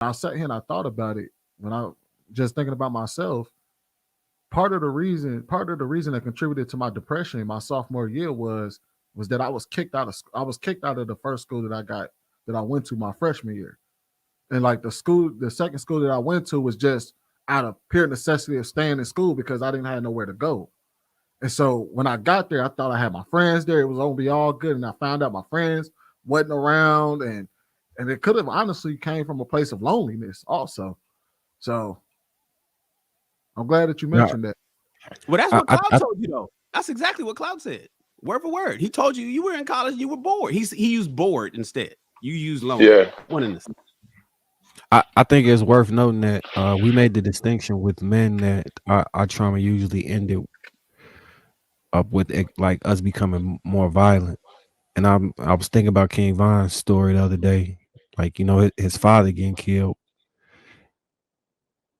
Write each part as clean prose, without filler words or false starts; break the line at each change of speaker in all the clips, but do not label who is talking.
I sat here and I thought about it when I just thinking about myself. Part of the reason that contributed to my depression in my sophomore year was that I was kicked out of the first school that I went to my freshman year. And like the second school that I went to was just out of pure necessity of staying in school because I didn't have nowhere to go. And so when I got there, I thought I had my friends there. It was gonna be all good. And I found out my friends wasn't around, and it could have honestly came from a place of loneliness also. So I'm glad that you
Yeah,
mentioned that.
Well, that's what Cloud
I
told you though. That's exactly what Cloud said. Word for word. He told you you were in college, you were bored. He used bored instead. You used lonely.
Yeah.
One in the
I think it's worth noting that we made the distinction with men that our trauma usually ended up with like us becoming more violent. And I was thinking about King Von's story the other day, like his father getting killed,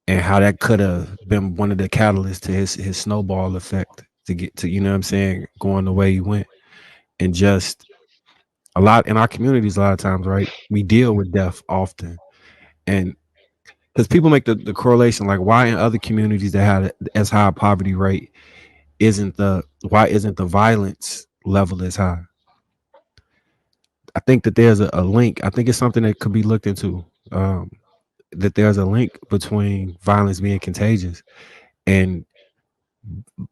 and how that could have been one of the catalysts to his snowball effect to get to what I'm saying, going the way he went. And just a lot in our communities, a lot of times, right? We deal with death often, and because people make the correlation, like why in other communities that had as high a poverty rate why isn't the violence level as high? I think that there's a link. I think it's something that could be looked into. That there's a link between violence being contagious and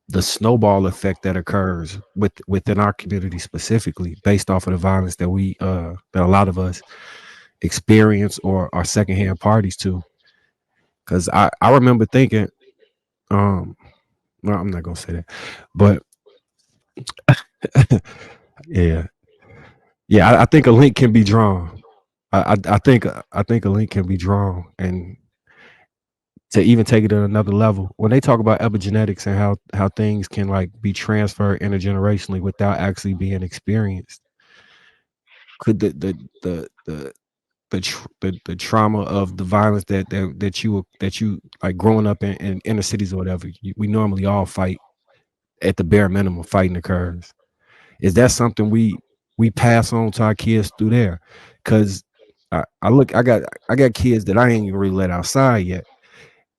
the snowball effect that occurs within our community specifically, based off of the violence that that a lot of us experience or are secondhand parties to. Because I remember thinking, well, I'm not gonna say that, but yeah, yeah, I think a link can be drawn. I think a link can be drawn, and to even take it to another level, when they talk about epigenetics and how things can like be transferred intergenerationally without actually being experienced, could the trauma of the violence that you like growing up in inner cities or whatever, we normally all fight at the bare minimum, fighting occurs. Is that something we pass on to our kids through there? Because I got kids that I ain't even really let outside yet,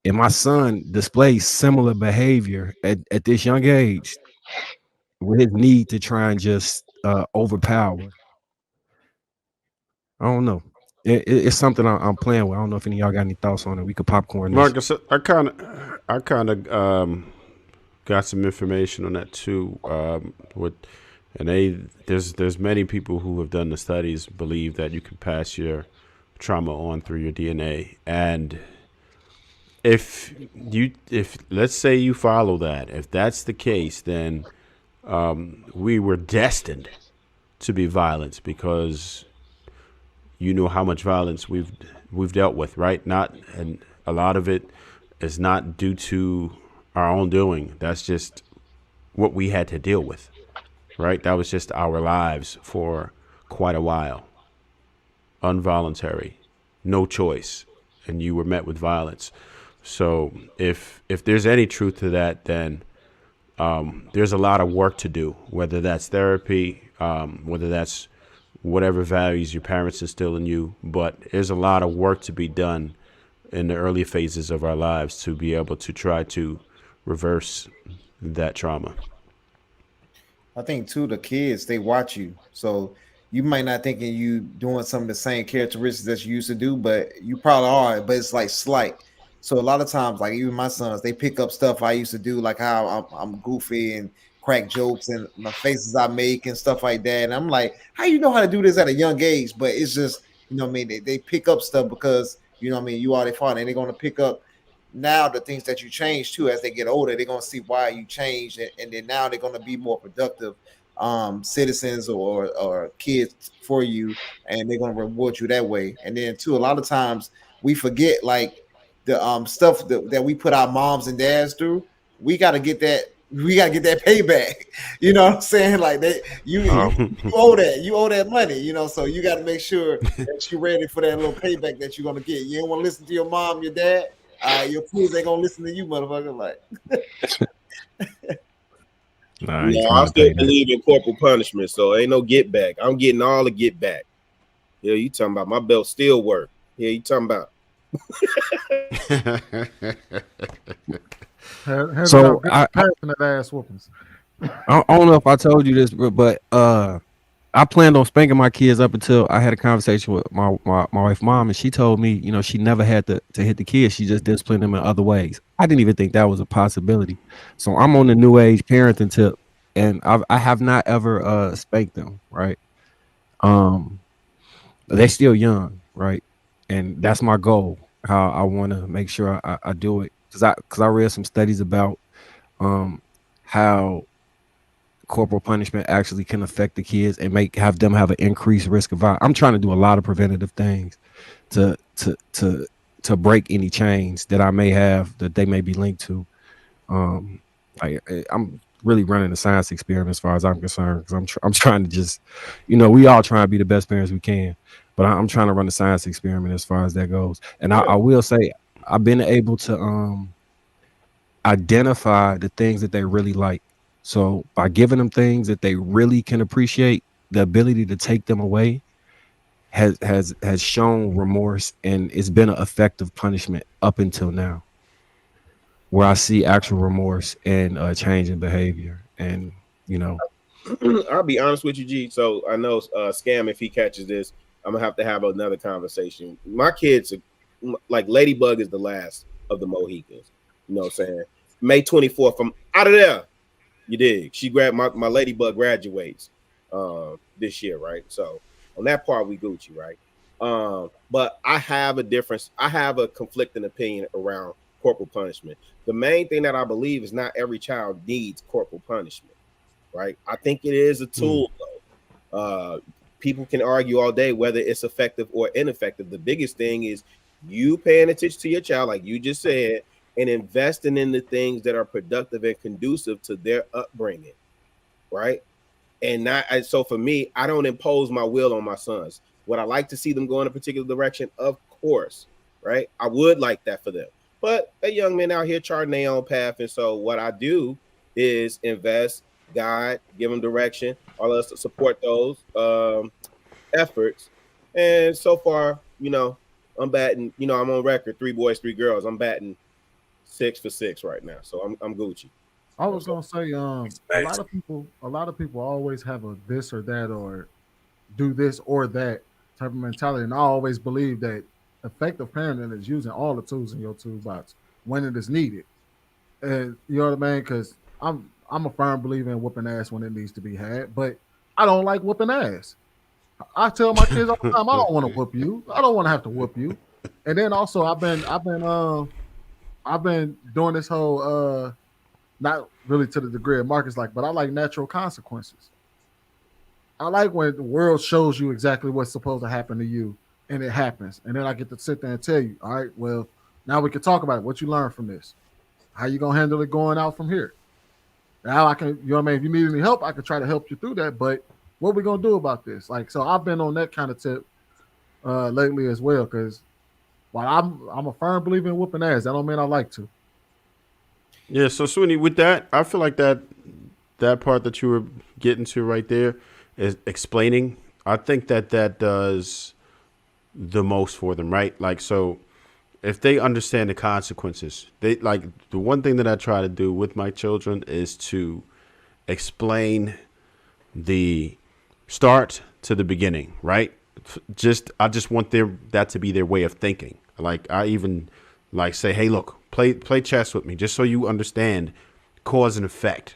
and my son displays similar behavior at this young age with his need to try and just overpower. I don't know. It's something I'm playing with. I don't know if any of y'all got any thoughts on it. We could popcorn this.
Marcus, I kind of got some information on that too. There's many people who have done the studies believe that you can pass your trauma on through your DNA, and if let's say you follow that, if that's the case, then we were destined to be violent because you know how much violence we've dealt with, right? Not, and a lot of it is not due to our own doing. That's just what we had to deal with, right? That was just our lives for quite a while. Involuntary, no choice, and you were met with violence. So if there's any truth to that, then there's a lot of work to do, whether that's therapy, whether that's whatever values your parents instill in you. But there's a lot of work to be done in the early phases of our lives to be able to try to reverse that trauma.
I think too, the kids, they watch you. So you might not thinking you doing some of the same characteristics that you used to do, but you probably are, but it's like slight. So a lot of times, like even my sons, they pick up stuff I used to do, like how I'm goofy and crack jokes and my faces I make and stuff like that. And I'm like, how you know how to do this at a young age? But it's just, what I mean, they pick up stuff because, what I mean, you are their father, and they're going to pick up now the things that you change too. As they get older, they're going to see why you changed, and then now they're going to be more productive citizens or kids for you, and they're going to reward you that way. And then too, a lot of times we forget, like, the stuff that we put our moms and dads through. We got to get that payback. You know what I'm saying? Like, you owe that money, so you got to make sure that you're ready for that little payback that you're going to get. You don't want to listen to your mom, your dad, your kids ain't going to listen to you, motherfucker. Like,
Nah,
no, I still believe in corporal punishment, so ain't no get back. I'm getting all the get back. Yeah, you talking about my belt still work. Yeah, you talking about.
So I
passionate ass whoopings.
I don't know if I told you this, but I planned on spanking my kids up until I had a conversation with my wife's mom, and she told me, you know, she never had to hit the kids. She just disciplined them in other ways. I didn't even think that was a possibility. So I'm on the new age parenting tip, and I have not ever spanked them, right? They're still young, right? And that's my goal. How I want to make sure I do it, because I read some studies about how corporal punishment actually can affect the kids and have them have an increased risk of violence. I'm trying to do a lot of preventative things to break any chains that I may have that they may be linked to. I'm really running a science experiment as far as I'm concerned, because I'm trying to just, you know, we all try to be the best parents we can, but I'm trying to run a science experiment as far as that goes. And I will say I've been able to identify the things that they really like. So by giving them things that they really can appreciate, the ability to take them away has shown remorse, and it's been an effective punishment up until now, where I see actual remorse and change in behavior. And you know,
I'll be honest with you, G. So I know Scam, if he catches this, I'm gonna have to have another conversation. My kids are like Ladybug is the last of the Mohicans. You know what I'm saying? May 24th, from out of there. You dig? She grabbed my Ladybug graduates this year, right? So on that part, we Gucci, right? But I have a difference. I have a conflicting opinion around corporal punishment. The main thing that I believe is not every child needs corporal punishment, right? I think it is a tool, though. People can argue all day whether it's effective or ineffective. The biggest thing is you paying attention to your child, like you just said, and investing in the things that are productive and conducive to their upbringing, right? And so for me, I don't impose my will on my sons. Would I like to see them go in a particular direction? Of course, right? I would like that for them. But a young man out here charting their own path. And so what I do is invest, guide, give them direction, all us to support those efforts. And so far, you know, I'm batting, you know, I'm on record, 3 boys, 3 girls. I'm batting 6 for 6 right now, so I'm Gucci.
I was gonna say, a lot of people always have a this or that or do this or that type of mentality, and I always believe that effective parenting is using all the tools in your toolbox when it is needed. And you know what I mean? Because I'm a firm believer in whooping ass when it needs to be had, but I don't like whooping ass. I tell my kids all the time, I don't want to whoop you. I don't want to have to whoop you. And then also, I've been doing this whole not really to the degree of Marcus like, but I like natural consequences. I like when the world shows you exactly what's supposed to happen to you and it happens. And then I get to sit there and tell you, all right, well, now we can talk about it. What you learned from this. How you gonna handle it going out from here? Now I can, you know what I mean? If you need any help, I can try to help you through that. But what we gonna do about this? Like, so I've been on that kind of tip lately as well, because while I'm a firm believer in whooping ass, that don't mean I like to.
Yeah, so Sweeney, with that, I feel like that part that you were getting to right there is explaining. I think that does the most for them, right? Like, so if they understand the consequences, they like the one thing that I try to do with my children is to explain the start to the beginning, right? I just want that to be their way of thinking. Like I even like say, hey, look, play chess with me, just so you understand cause and effect.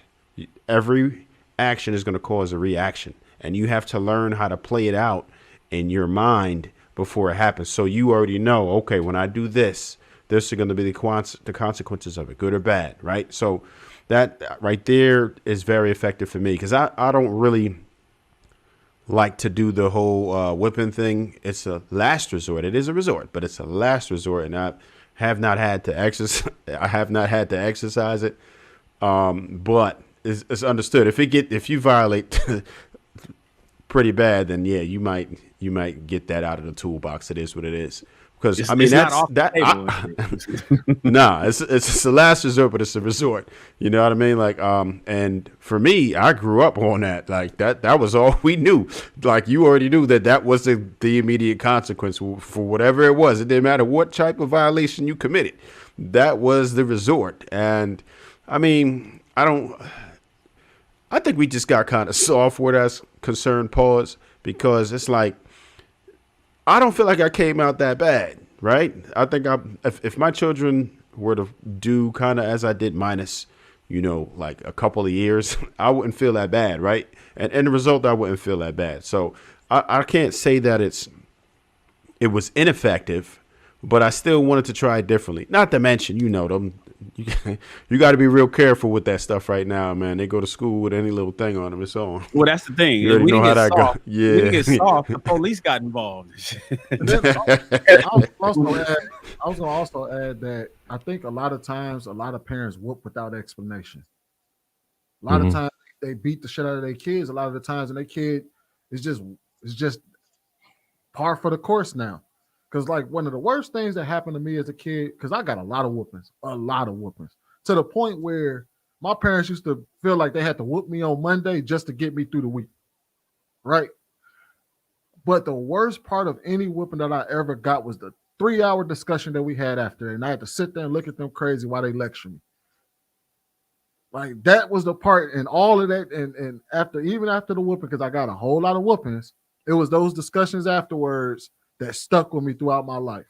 Every action is going to cause a reaction, and you have to learn how to play it out in your mind before it happens. So you already know, okay, when I do this are going to be the consequences of it, good or bad, right? So that right there is very effective for me, because I don't really like to do the whole whipping thing. It's a last resort. It is a resort, but it's a last resort, and I have not had to exercise. I have not had to exercise it, but it's understood. If you violate pretty bad, then yeah, you might get that out of the toolbox. It is what it is. Because I
it's
mean
not
that's
off the
that.
table.
Nah, it's the last resort, but it's a resort. You know what I mean? Like, and for me, I grew up on that. Like that was all we knew. Like you already knew that was the immediate consequence for whatever it was. It didn't matter what type of violation you committed. That was the resort. And I mean, I think we just got kind of soft where that's concerned, pause, because it's like, I don't feel like I came out that bad, right? I think if my children were to do kind of as I did minus, like a couple of years, I wouldn't feel that bad, right? And the result, I wouldn't feel that bad. So I can't say that it was ineffective, but I still wanted to try it differently. Not to mention, them. You got to be real careful with that stuff right now, man. They go to school with any little thing on them. It's on.
Well, that's the thing.
You already know how that goes.
Yeah, we didn't get soft. The police got involved.
I was going to also add that I think a lot of times, a lot of parents whoop without explanation. A lot of times they beat the shit out of their kids. A lot of the times, and their kid is just par for the course now. Because like one of the worst things that happened to me as a kid, because I got a lot of whoopings, to the point where my parents used to feel like they had to whoop me on Monday just to get me through the week, right? But the worst part of any whooping that I ever got was the 3-hour discussion that we had after, and I had to sit there and look at them crazy while they lecture me. Like that was the part, and all of that, and even after the whooping, because I got a whole lot of whoopings, it was those discussions afterwards that stuck with me throughout my life.